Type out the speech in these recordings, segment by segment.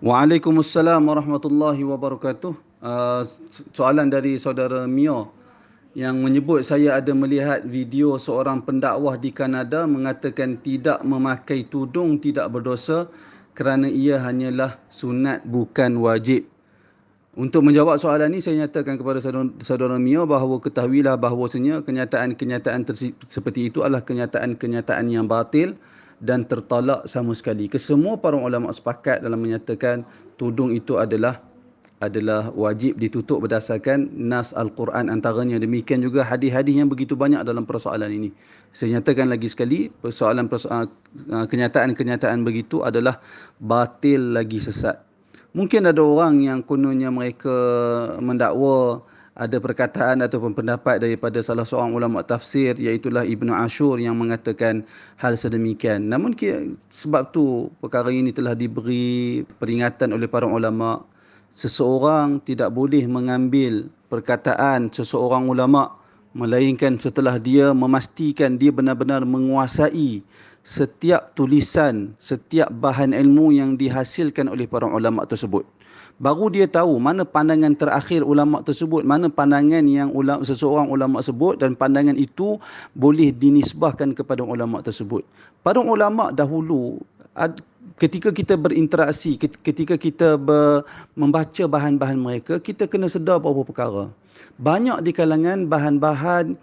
Waalaikumsalam warahmatullahi wabarakatuh. Soalan dari saudara Mio yang menyebut saya ada melihat video seorang pendakwah di Kanada mengatakan tidak memakai tudung tidak berdosa kerana ia hanyalah sunat bukan wajib. Untuk menjawab soalan ini, saya nyatakan kepada saudara Mio bahawa ketahuilah bahawasanya kenyataan-kenyataan seperti itu adalah kenyataan-kenyataan yang batil dan tertolak sama sekali. Kesemua para ulama sepakat dalam menyatakan tudung itu adalah wajib ditutup berdasarkan nas Al-Quran antaranya. Demikian juga hadis-hadis yang begitu banyak dalam persoalan ini. Saya nyatakan lagi sekali, kenyataan-kenyataan begitu adalah batil lagi sesat. Mungkin ada orang yang kononnya mereka mendakwa ada perkataan ataupun pendapat daripada salah seorang ulama tafsir, iaitulah Ibnu Ashur, yang mengatakan hal sedemikian. Namun sebab tu perkara ini telah diberi peringatan oleh para ulama. Seseorang tidak boleh mengambil perkataan seseorang ulama melainkan setelah dia memastikan dia benar-benar menguasai setiap tulisan, setiap bahan ilmu yang dihasilkan oleh para ulama tersebut. Baru dia tahu mana pandangan terakhir ulama tersebut, mana pandangan yang seseorang ulama sebut, dan pandangan itu boleh dinisbahkan kepada ulama tersebut. Para ulama dahulu, ketika kita berinteraksi, ketika kita membaca bahan-bahan mereka, kita kena sedar beberapa perkara. Banyak di kalangan bahan-bahan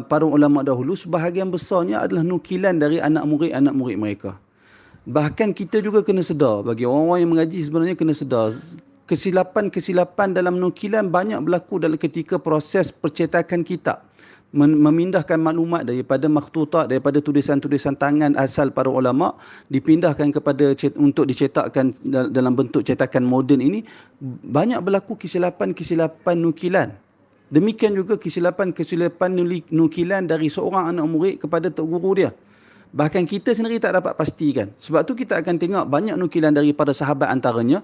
para ulama dahulu, sebahagian besarnya adalah nukilan dari anak murid mereka. Bahkan kita juga kena sedar, bagi orang-orang yang mengaji sebenarnya kena sedar, kesilapan-kesilapan dalam nukilan banyak berlaku dalam ketika proses percetakan kitab. Memindahkan maklumat daripada makhtutat, daripada tulisan-tulisan tangan asal para ulama, dipindahkan untuk dicetakkan dalam bentuk cetakan moden ini. Banyak berlaku kesilapan-kesilapan nukilan. Demikian juga kesilapan-kesilapan nukilan dari seorang anak murid kepada tok guru dia. Bahkan kita sendiri tak dapat pastikan. Sebab tu kita akan tengok banyak nukilan daripada sahabat antaranya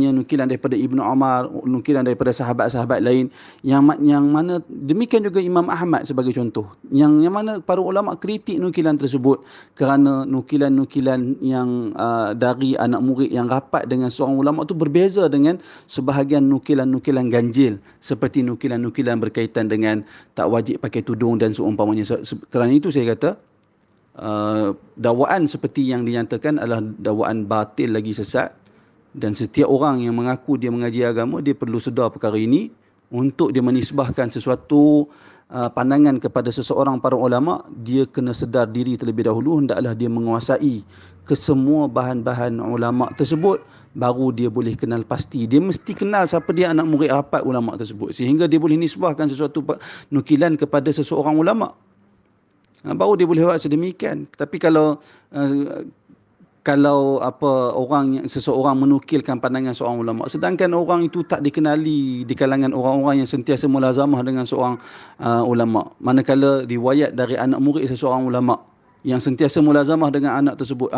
nukilan daripada Ibnu Umar, nukilan daripada sahabat-sahabat lain yang mana demikian juga Imam Ahmad sebagai contoh. Yang mana para ulama kritik nukilan tersebut kerana nukilan-nukilan yang dari anak murid yang rapat dengan seorang ulama tu berbeza dengan sebahagian nukilan-nukilan ganjil, seperti nukilan-nukilan berkaitan dengan tak wajib pakai tudung dan seumpamanya. Kerana itu saya kata dakwaan seperti yang dinyatakan adalah dakwaan batil lagi sesat, dan setiap orang yang mengaku dia mengaji agama, dia perlu sedar perkara ini. Untuk dia menisbahkan sesuatu pandangan kepada seseorang para ulama, dia kena sedar diri terlebih dahulu, hendaklah dia menguasai kesemua bahan-bahan ulama tersebut, baru dia boleh kenal pasti. Dia mesti kenal siapa dia anak murid rapat ulama tersebut, sehingga dia boleh nisbahkan sesuatu nukilan kepada seseorang ulama. Baru dia boleh buat sedemikian. Tapi kalau seseorang menukilkan pandangan seorang ulama, sedangkan orang itu tak dikenali di kalangan orang-orang yang sentiasa mulazamah dengan seorang ulama, manakala riwayat dari anak murid seseorang ulama yang sentiasa mulazamah dengan anak tersebut,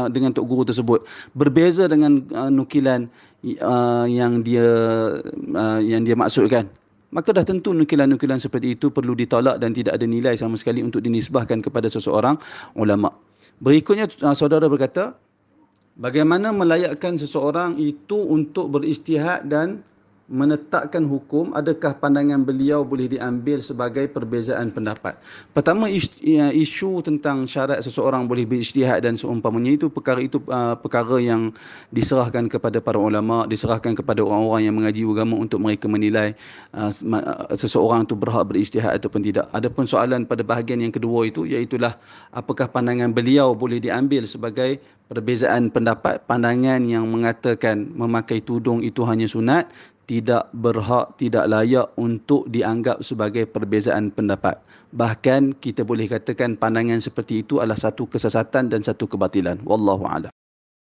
dengan tok guru tersebut, berbeza dengan nukilan yang dia maksudkan, maka dah tentu nukilan-nukilan seperti itu perlu ditolak dan tidak ada nilai sama sekali untuk dinisbahkan kepada seseorang ulama. Berikutnya saudara berkata, bagaimana melayakkan seseorang itu untuk berijtihad dan menetapkan hukum? Adakah pandangan beliau boleh diambil sebagai perbezaan pendapat? Pertama, isu tentang syarat seseorang boleh berijtihad dan seumpamanya itu perkara yang diserahkan kepada para ulama, diserahkan kepada orang-orang yang mengaji agama untuk mereka menilai seseorang itu berhak berijtihad ataupun tidak. Adapun soalan pada bahagian yang kedua itu, iaitulah apakah pandangan beliau boleh diambil sebagai perbezaan pendapat? Pandangan yang mengatakan memakai tudung itu hanya sunat tidak berhak, tidak layak untuk dianggap sebagai perbezaan pendapat. Bahkan kita boleh katakan pandangan seperti itu adalah satu kesesatan dan satu kebatilan. Wallahu a'lam.